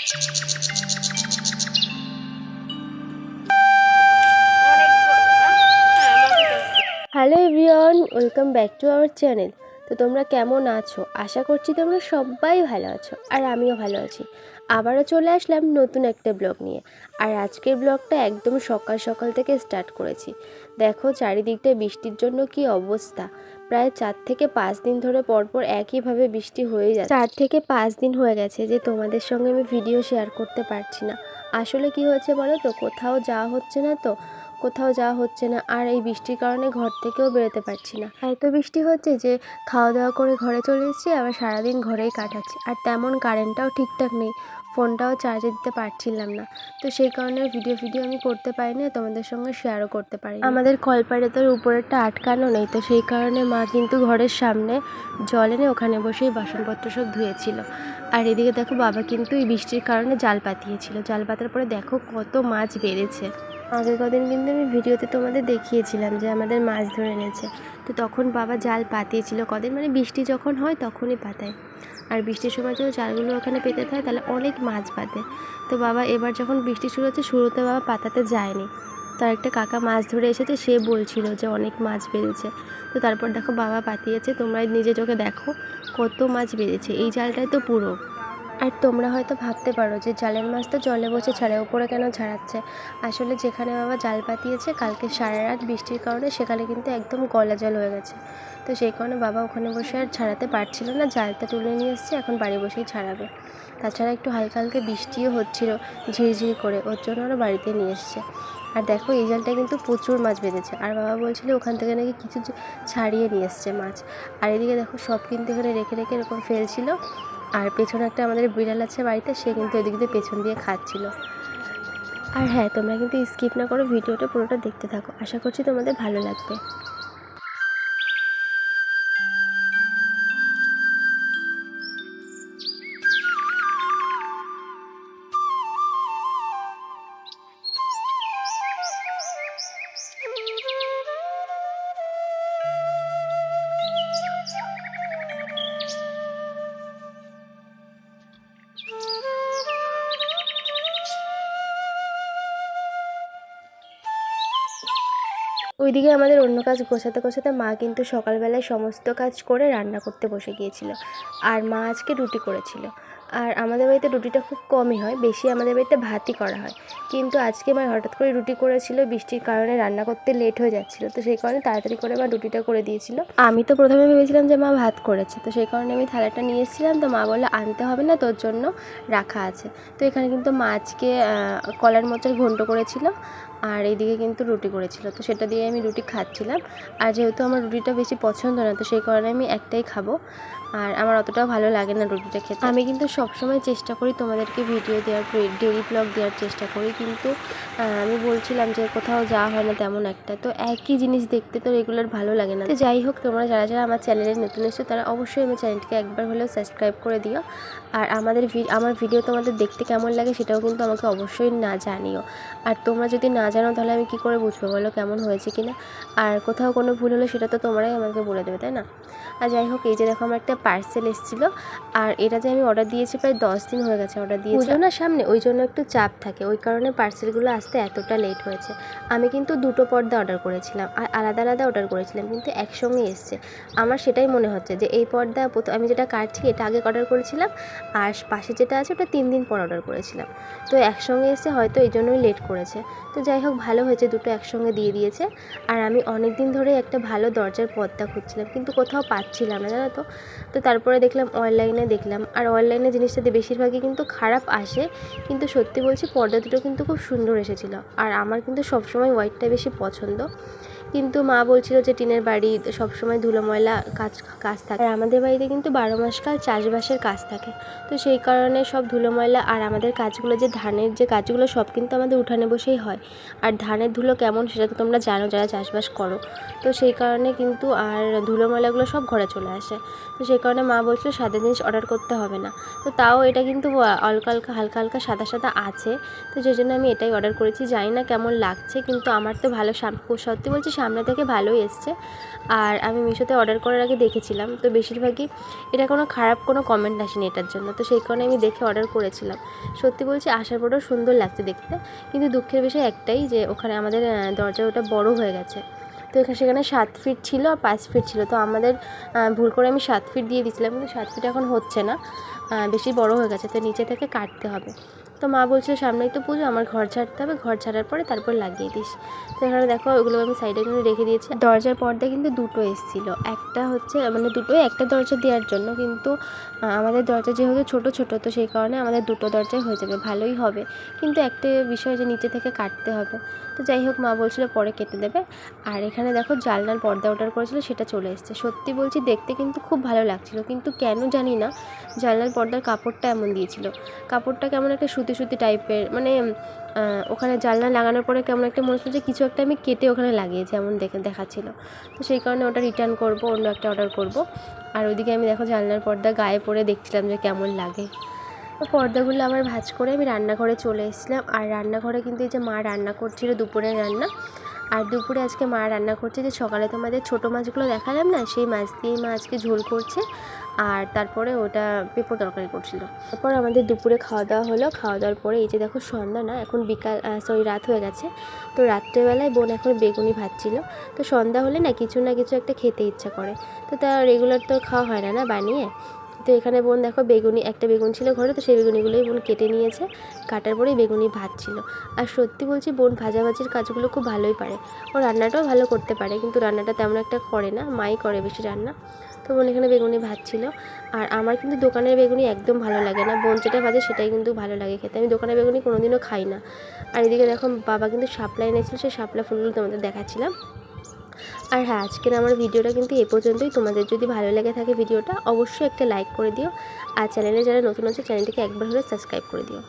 Hello everyone, welcome back to our channel. তো তোমরা কেমন আছো? আশা করছি তোমরা সবাই ভালো আছো, আর আমিও ভালো আছি। আবারও চলে আসলাম নতুন একটা ব্লগ নিয়ে। আর আজকের ব্লগটা একদম সকাল সকাল থেকে স্টার্ট করেছি। দেখো চারিদিকটা বৃষ্টির জন্য কি অবস্থা। প্রায় 4 থেকে 5 দিন ধরে পরপর একইভাবে বৃষ্টি হয়ে যাচ্ছে। 4 থেকে 5 দিন হয়ে গেছে যে তোমাদের সঙ্গে আমি ভিডিও শেয়ার করতে পারছি না। আসলে কি হয়েছে বলো তো, কোথাও যাওয়া হচ্ছে না আর এই বৃষ্টির কারণে ঘর থেকেও বেরোতে পারছি না। এত বৃষ্টি হচ্ছে যে খাওয়া দাওয়া করে ঘরে চলে এসেছি, আবার সারাদিন ঘরেই কাটাচ্ছি। আর তেমন কারেন্টটাও ঠিকঠাক নেই, ফোনটাও চার্জে দিতে পারছিলাম না। তো সেই কারণে ভিডিও আমি করতে পারিনি, তোমাদের সঙ্গে শেয়ারও করতে পারি। আমাদের কলপাড়ে তো উপরেরটা আটকানো নেই, তো সেই কারণে মা কিন্তু ঘরের সামনে জল এনে ওখানে বসেই বাসনপত্র সব ধুয়েছিল। আর এদিকে দেখো বাবা কিন্তু এই বৃষ্টির কারণে জাল পাতিয়েছিল। জাল পাতার পরে দেখো কত মাছ বেড়েছে। আগের কদিন কিন্তু আমি ভিডিওতে তোমাদের দেখিয়েছিলাম যে আমাদের মাছ ধরে এনেছে। তো তখন বাবা জাল পাতিয়েছিল কদিন, মানে বৃষ্টি যখন হয় তখনই পাতায়। আর বৃষ্টির সময় যদি জালগুলো ওখানে পেতে থাকে তাহলে অনেক মাছ পাতে। তো বাবা এবার যখন বৃষ্টি শুরু হচ্ছে, শুরুতে বাবা পাতাতে যায়নি। তার একটা কাকা মাছ ধরে এসেছে, সে বলছিল যে অনেক মাছ বেড়েছে। তো তারপর দেখো বাবা পাতিয়েছে, তোমরা নিজে চোখে দেখো কত মাছ বেড়েছে। এই জালটাই তো পুরো। আর তোমরা হয়তো ভাবতে পারো যে জালের মাছ তো জলে বসে ছাড়ে, উপরে কেন ছাড়াচ্ছে। আসলে যেখানে বাবা জাল পাতিয়েছে কালকে সারা রাত বৃষ্টির কারণে সেখানে কিন্তু একদম গলা জল হয়ে গেছে। তো সেই কারণে বাবা ওখানে বসে আর ছাড়াতে পারছিল না, জালটা তুলে নিয়ে এসছে, এখন বাড়ি বসেই ছাড়াবে। তাছাড়া একটু হালকা হালকা বৃষ্টিও হচ্ছিল ঝিরঝির করে, ওর জন্য ওরা বাড়িতে নিয়ে এসছে। আর দেখো এই জালটা কিন্তু প্রচুর মাছ বেঁধেছে, আর বাবা বলছিল ওখান থেকে নাকি কিছু ছাড়িয়ে নিয়ে এসছে মাছ। আর এদিকে দেখো সব কিন্তু এখানে রেখে রেখে এরকম ফেলছিল। আর পেছনে একটা আমাদের বিড়াল আছে বাড়িতে, সে কিন্তু এদিক দিয়ে পেছন দিয়ে খাচ্ছিল। আর হ্যাঁ, তোমরা কিন্তু স্কিপ না করে ভিডিওটা পুরোটা দেখতে থাকো, আশা করছি তোমাদের ভালো লাগবে। ওইদিকে আমাদের অন্য কাজ গোছাতে গোছাতে মা কিন্তু সকালবেলায় সমস্ত কাজ করে রান্না করতে বসে গিয়েছিল। আর মা আজকে রুটি করেছিল। আর আমাদের বাড়িতে রুটিটা খুব কমই হয়, বেশি আমাদের বাড়িতে ভাতই করা হয়। কিন্তু আজকে মা হঠাৎ করে রুটি করেছিল, বৃষ্টির কারণে রান্না করতে লেট হয়ে যাচ্ছিল, তো সেই কারণে তাড়াতাড়ি করে মা রুটিটা করে দিয়েছিল। আমি তো প্রথমে ভেবেছিলাম যে মা ভাত করেছে, তো সেই কারণে আমি থালাটা নিয়ে এসেছিলাম। তো মা বললো আনতে হবে না, তোর জন্য রাখা আছে। তো এখানে কিন্তু মা আজকে কলার মোচার ঘন্ট করেছিল, আর এইদিকে কিন্তু রুটি করেছিল, তো সেটা দিয়ে আমি রুটি খাচ্ছিলাম। আর যেহেতু আমার রুটিটা বেশি পছন্দ না, তো সেই কারণে আমি একটাই খাবো। আর আমার অতটাও ভালো লাগে না রুটিটা খেতে। আমি কিন্তু সবসময় চেষ্টা করি তোমাদেরকে ভিডিও দেওয়ার, ডেইলি ব্লগ দেওয়ার চেষ্টা করি, কিন্তু আমি বলছিলাম যে কোথাও যাওয়া হয় না তেমন একটা, তো একই জিনিস দেখতে তো রেগুলার ভালো লাগে না। তো যাই হোক, তোমরা যারা যারা আমার চ্যানেলে নতুন এসেছো তারা অবশ্যই আমার চ্যানেলটিকে একবার হলেও সাবস্ক্রাইব করে দিও। আর আমার ভিডিও তোমাদের দেখতে কেমন লাগে সেটাও কিন্তু আমাকে অবশ্যই জানিও। আর তোমরা যদি না জানো তাহলে আমি কী করে বুঝবো বলো কেমন হয়েছে কিনা। আর কোথাও কোনো ভুল হলে সেটা তো তোমরাই আমাকে বলে দেবে, তাই না? আর যাই হোক, এই যে দেখো আমার একটা পার্সেল এসেছিলো। আর এটা যে আমি অর্ডার দিয়েছি প্রায় 10 দিন হয়ে গেছে অর্ডার দিয়েছি। পুজো না সামনে, ওই জন্য একটু চাপ থাকে, ওই কারণে পার্সেলগুলো আসতে এতটা লেট হয়েছে। আমি কিন্তু 2টো পর্দা অর্ডার করেছিলাম, আর আলাদা আলাদা অর্ডার করেছিলাম, কিন্তু একসঙ্গে এসছে। আমার সেটাই মনে হচ্ছে যে এই পর্দা আমি যেটা কাটছি এটা আগে অর্ডার করেছিলাম, আর পাশে যেটা আছে ওটা 3 দিন পর অর্ডার করেছিলাম। তো একসঙ্গে এসে হয়তো এই জন্যই লেট করেছে। তো যাই হোক, ভালো হয়েছে, দুটো একসঙ্গে দিয়ে দিয়েছে। আর আমি অনেক দিন ধরে একটা ভালো দরজার পর্দা খুঁজছিলাম, কিন্তু কোথাও পাচ্ছিলাম না, জানো তো। তো তারপরে দেখলাম অনলাইনে, আর অনলাইনে জিনিসটাতে বেশিরভাগই কিন্তু খারাপ আসে, কিন্তু সত্যি বলছি পর্দা দুটো কিন্তু খুব সুন্দর এসেছিলো। আর আমার কিন্তু সবসময় হোয়াইটটা বেশি পছন্দ, কিন্তু মা বলছিল যে টিনের বাড়ি সবসময় ধুলো ময়লা কাজ থাকে, আর আমাদের বাড়িতে কিন্তু 12 মাস কাল চাষবাসের কাজ থাকে। তো সেই কারণে সব ধুলো ময়লা, আর আমাদের কাজগুলো যে ধানের যে কাজগুলো সব কিন্তু আমাদের উঠানে বসেই হয়। আর ধানের ধুলো কেমন সেটা তো তোমরা জানো যারা চাষবাস করো। তো সেই কারণে কিন্তু আর ধুলো ময়লাগুলো সব ঘরে চলে আসে। তো সেই কারণে মা বলছিল সাদা জিনিস অর্ডার করতে হবে না। তো তাও এটা কিন্তু হালকা হালকা সাদা সাদা আছে, তো সেই জন্য আমি এটাই অর্ডার করেছি। জানি না কেমন লাগছে, কিন্তু আমার তো ভালো সত্যি বলছি সামনে থেকে ভালোই এসছে। আর আমি মিশোতে অর্ডার করার আগে দেখেছিলাম, তো বেশিরভাগই এটা কোনো খারাপ কোনো কমেন্ট আসেনি এটার জন্য, তো সেই কারণে আমি দেখে অর্ডার করেছিলাম। সত্যি বলছি আসার পরেও সুন্দর লাগছে দেখতে, কিন্তু দুঃখের বিষয় একটাই যে ওখানে আমাদের দরজা ওটা বড় হয়ে গেছে। তো সেখানে 7 ফিট ছিল আর 5 ফিট ছিল, তো আমাদের ভুল করে আমি 7 ফিট দিয়ে দিয়েছিলাম, কিন্তু 7 ফিট এখন হচ্ছে না, বেশি বড় হয়ে গেছে, তো নিচে থেকে কাটতে হবে। তো মা বলছিল সামনেই তো পুজো, আমার ঘর ছাড়তে হবে, ঘর ছাড়ার পরে তারপর লাগিয়ে দিস। তো এখানে দেখো ওগুলো আমি সাইডে জন্য রেখে দিয়েছি। দরজার পর্দা কিন্তু দুটো এসেছিলো, একটা হচ্ছে মানে দুটোই একটা দরজা দেওয়ার জন্য, কিন্তু আমাদের দরজা যেহেতু ছোটো ছোটো, তো সেই কারণে আমাদের দুটো দরজায় হয়ে যাবে, ভালোই হবে। কিন্তু একটা বিষয় যে নিচে থেকে কাটতে হবে, তো যাই হোক মা বলছিল পরে কেটে দেবে। আর এখানে দেখো জানলার পর্দা অর্ডার করেছিল, সেটা চলে এসেছে। সত্যি বলছি দেখতে কিন্তু খুব ভালো লাগছিলো, কিন্তু কেন জানি না জানলার পর্দার কাপড়টা এমন দিয়েছিল, কাপড়টা কেমন একটা সুতি সুতি টাইপের, মানে ওখানে জানলা লাগানোর পরে কেমন একটা মনে হচ্ছে যে কিছু একটা আমি কেটে ওখানে লাগিয়েছি এমন দেখাচ্ছিলো। তো সেই কারণে ওটা রিটার্ন করব, অন্য একটা অর্ডার করব। আর ওইদিকে আমি দেখো জানলার পর্দা গায়ে পরে দেখছিলাম যে কেমন লাগে। তো পর্দাগুলো আবার ভাঁজ করে আমি রান্নাঘরে চলে এসেছিলাম। আর রান্নাঘরে কিন্তু এই যে মা রান্না করছিল দুপুরের রান্না। আর দুপুরে আজকে মা রান্না করছে যে সকালে তোমাদের ছোটো মাছগুলো দেখালাম না, সেই মাছ দিয়েই মা আজকে ঝোল করছে, আর তারপরে ওটা পেঁপো তরকারি করছিল। তারপর আমাদের দুপুরে খাওয়া দাওয়া হলো। খাওয়া দাওয়ার পরে এই যে দেখো সন্ধ্যা না, এখন বিকাল রাত হয়ে গেছে। তো রাত্রেবেলায় বোন এখন বেগুনি ভাজছিল। তো সন্ধ্যা হলে না কিছু একটা খেতে ইচ্ছা করে, তো তা রেগুলার তো খাওয়া হয় না বানিয়ে। তো এখানে বোন দেখো একটা বেগুন ছিল ঘরে, তো সেই বেগুনিগুলোই বোন কেটে নিয়েছে, কাটার পরেই বেগুনি ভাজছিল। আর সত্যি বলছি বোন ভাজাভাজির কাজগুলো খুব ভালোই পারে, ও রান্নাটাও ভালো করতে পারে, কিন্তু রান্নাটা তেমন একটা করে না, মাই করে বেশি রান্না। তো বোন এখানে বেগুনি ভাজছিল। আর আমার কিন্তু দোকানের বেগুনি একদম ভালো লাগে না, বোন যেটা ভাজে সেটাই কিন্তু ভালো লাগে খেতে, আমি দোকানের বেগুনি কোনোদিনও খাই না। আর এদিকে দেখো বাবা কিন্তু শাপলা এনেছিল, সেই শাপলা ফুলগুলো তোমাদের দেখাচ্ছিলাম। আর হ্যাঁ, আজকের আমার ভিডিওটা কিন্তু এ পর্যন্তই। তোমাদের যদি ভালো লেগে থাকে ভিডিওটা, অবশ্যই একটা লাইক করে দিও। আর চ্যানেলে যারা নতুন আছে চ্যানেলটিকে একবার হলে সাবস্ক্রাইব করে দিও।